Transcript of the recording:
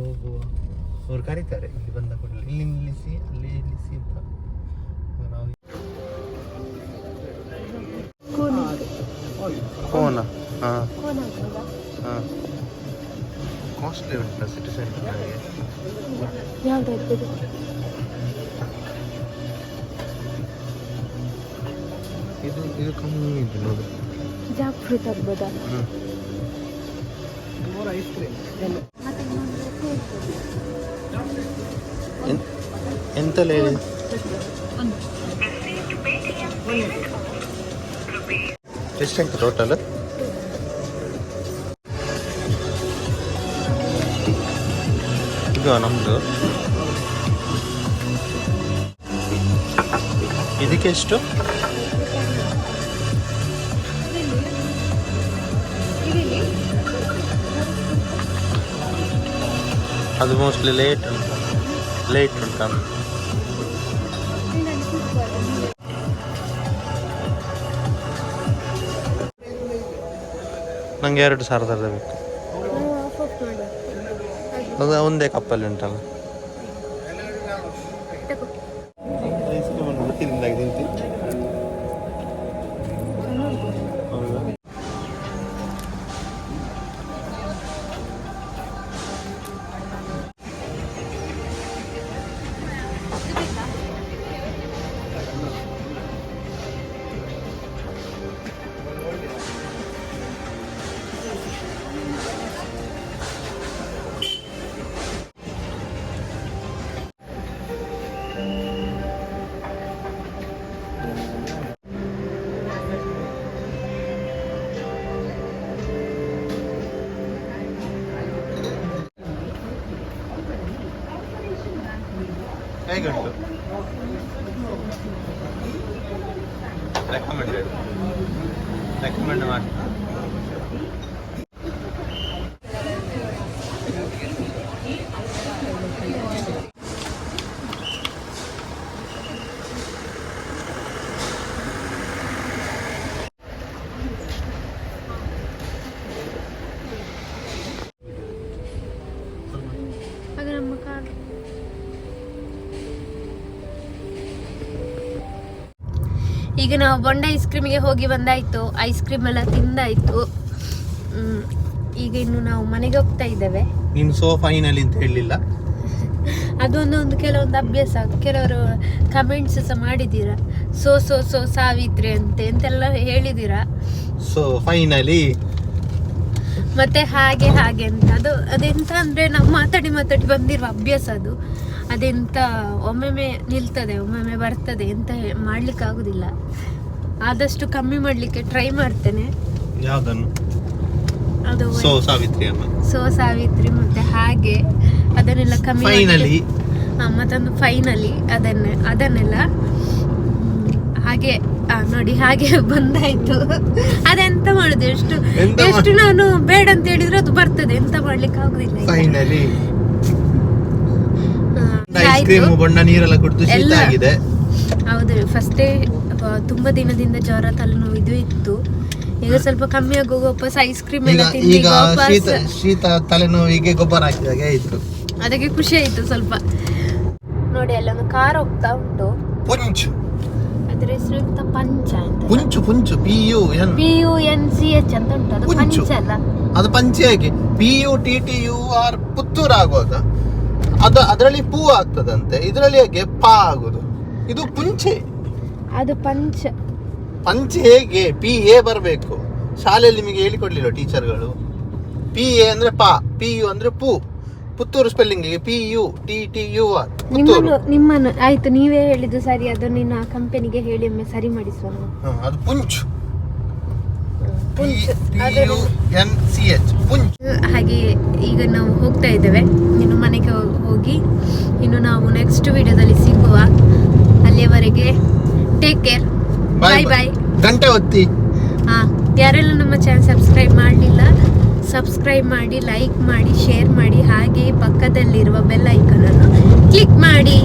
ಹೋಗುವ ಅವ್ರು ಕರೀತಾರೆ ಇಲ್ಲಿ ಬಂದ ಕೂಡಲೇ ಇಲ್ಲಿ ನಿಲ್ಲಿಸಿ ಅಲ್ಲಿ ನಿಲ್ಲಿಸಿ ಅಂತ ನಾವು ಕೋನ ಕಾಸ್ಟ್ಲಿ ಉಂಟು ಸಿಟಿ ಸೆಂಟರ್ ಇದು ಕಮ್ಮಿ ಇದೆ ನೋಡಿ ಜಾಕ್ ಫ್ರೂಟ್ ಆಗ್ಬೋದಾ ಐಸ್ ಕ್ರೀಮ್ ఎంత లేదు ಎಷ್ಟು ಟೋಟಲ್ ಇದು ನಮ್ಮದು ಇದಕ್ಕೆ ಎಷ್ಟು ಅದು ಮೋಸ್ಟ್ಲಿ ಲೇಟ್ ಉಂಟು ನಂಗೆ 2,000 ಬೇಕು ಅದು ಒಂದೇ ಕಪ್ಪಲ್ಲಿ ಉಂಟಲ್ಲ ಹೇಗುಂಟು ರೆಕಮೆಂಡ್ ಮಾಡಿ ಈಗ ನಾವು ಬೊಂಡ ಐಸ್ ಕ್ರೀಮಿಗೆ ಹೋಗಿ ಬಂದಾಯ್ತು, ಐಸ್ ಕ್ರೀಮ್ ಎಲ್ಲ ತಿಂದಾಯ್ತು. ಈಗ ಇನ್ನು ನಾವು ಮನೆಗೆ ಹೋಗ್ತಾ ಇದ್ದೇವೆ. ನೀನು ಸೋ ಫೈನಲ್ ಅಂತ ಹೇಳಿಲ್ಲ. ಅದೊಂದೊಂದು ಕೆಲವೊಂದು ಅಭ್ಯಾಸ. ಕೆಲವರು ಕಮೆಂಟ್ಸ್ ಸಹ ಮಾಡಿದ್ದೀರಾ, ಸೋ ಸೋ ಸೋ ಸಾವಿತ್ರಿ ಎಂತೆಲ್ಲ ಹೇಳಿದ್ದೀರಾ. ಸೊ ಫೈನಲಿ ಮತ್ತೆ ಹಾಗೆ ಅಂತ ಅದೆಂತ ಅಂದ್ರೆ ನಾವು ಮಾತಾಡಿ ಬಂದಿರುವ ಅಭ್ಯಾಸ ಅದು. ಅದೆಂತ ಒಮ್ಮೊಮ್ಮೆ ನಿಲ್ತದೆ, ಒಮ್ಮೊಮ್ಮೆ ಬರ್ತದೆ, ಎಂತ ಮಾಡ್ಲಿಕ್ಕೆ ಆಗುದಿಲ್ಲ. ಆದಷ್ಟು ಕಮ್ಮಿ ಮಾಡ್ಲಿಕ್ಕೆ ಟ್ರೈ ಮಾಡ್ತೇನೆ. ಯಾವ್ದನ್ನು? ಅದು ಸೋ ಸಾವಿತ್ರಿ ಮತ್ತೆ ಹಾಗೆ ಅದನ್ನೆಲ್ಲ ಕಮ್ಮಿ ಫೈನಲಿ. ಮತ್ತೊಂದು ಫೈನಲಿ ಅದನ್ನೆಲ್ಲ ಹಾಗೆ ನೋಡಿ ಹಾಗೆ ಬಂದಾಯ್ತು. ಅದೆಂತ ಮಾಡುದು, ಎಷ್ಟು ನಾನು ಬೇಡ ಅಂತ ಹೇಳಿದ್ರೆ ಅದು ಬರ್ತದೆ, ಎಂತ ಮಾಡ್ಲಿಕ್ಕೆ ಆಗುದಿಲ್ಲ. ಫೈನಲಿ ಐಸ್ ಕ್ರೀಮ್ ಬಣ್ಣ ನೀರೆಲ್ಲ ಕುಡಿದು ಶೀತ ಆಗಿದೆ. ಹೌದು, ಫಸ್ಟೇ ತುಂಬಾ ದಿನದಿಂದ ಜ್ವರ ತಲೆನೋವು ಇದು ಇತ್ತು. ಈಗ ಸ್ವಲ್ಪ ಕಮ್ಮಿ ಆಗುವ ವಾಪಸ್ ಐಸ್ ಕ್ರೀಮ್ ಎಲ್ಲ ತಿಂದು ಶೀತ ತಲೆನೋವಿಗೆ ಗೊಬ್ಬರ ಹಾಕಿದಾಗ ಆಯ್ತು. ಅದಕ್ಕೆ ಖುಷಿ ಆಯ್ತು ಸ್ವಲ್ಪ. ನೋಡಿ ಅಲ್ಲೊಂದು ಕಾರ್ ಹೋಗ್ತಾ ಉಂಟು. ಪುಂಚು, ಅದ್ರ ಹೆಸರು ಎಂತ ಪಂಚ ಅಂತ. ಪುಂಚು PUNCH ಅಂತ ಉಂಟು. ಅದು ಪಂಚ ಅಲ್ಲ, ಅದು ಪಂಚೆಗೆ PUTTUR ಪುತ್ತೂರು ಆಗೋದ. ಅದರಲ್ಲಿ ಪೂ ಆಗ್ತದಂತೆ, ಇದರಲ್ಲಿ ಹೇಗೆ ಪಾ ಆಗುದು. ಇದು ಪುಂಚೆ, ಅದು ಪಂಚೆ ಹೇಗೆ PA ಬರಬೇಕು. ಶಾಲೆಯಲ್ಲಿ ನಿಮಗೆ ಹೇಳಿಕೊಡ್ಲಿಲ್ಲ ಟೀಚರ್ಗಳು? PA ಅಂದ್ರೆ ಪಾ, PU ಅಂದ್ರೆ ಪೂ. Puttur spelling PUTTUR Puttur. ನಿಮ್ಮನ್ನು ಆಯ್ತು, ನೀವೇ ಹೇಳಿದ್ದು ಸರಿ. ಅದು ನಿನ್ನ ಕಂಪನಿಗೆ ಹೇಳಿ ಒಮ್ಮೆ ಸರಿ ಮಾಡಿಸುವ. ಅದು ಪುಂಚು, PUNCH ಪುಂಚ್. ಹಾಗೆ ಈಗ ನಾವು ಹೋಗ್ತಾ ಇದ್ದೇವೆ. ಇನ್ನು ಮನೆಗೆ ಹೋಗಿ ಇನ್ನು ನಾವು ನೆಕ್ಸ್ಟ್ ವಿಡಿಯೋದಲ್ಲಿ ಸಿಗುವ. ಅಲ್ಲಿಯವರೆಗೆ ಟೇಕ್ ಕೇರ್, ಬಾಯ್. ಗಂಟೆ ಒತ್ತಿ. ಯಾರೆಲ್ಲ ನಮ್ಮ ಚಾನಲ್ ಸಬ್ಸ್ಕ್ರೈಬ್ ಮಾಡಲಿಲ್ಲ, ಸಬ್ಸ್ಕ್ರೈಬ್ ಮಾಡಿ, ಲೈಕ್ ಮಾಡಿ, ಶೇರ್ ಮಾಡಿ, ಹಾಗೆ ಪಕ್ಕದಲ್ಲಿರುವ ಬೆಲ್ ಐಕಾನ್ ಅನ್ನು ಕ್ಲಿಕ್ ಮಾಡಿ.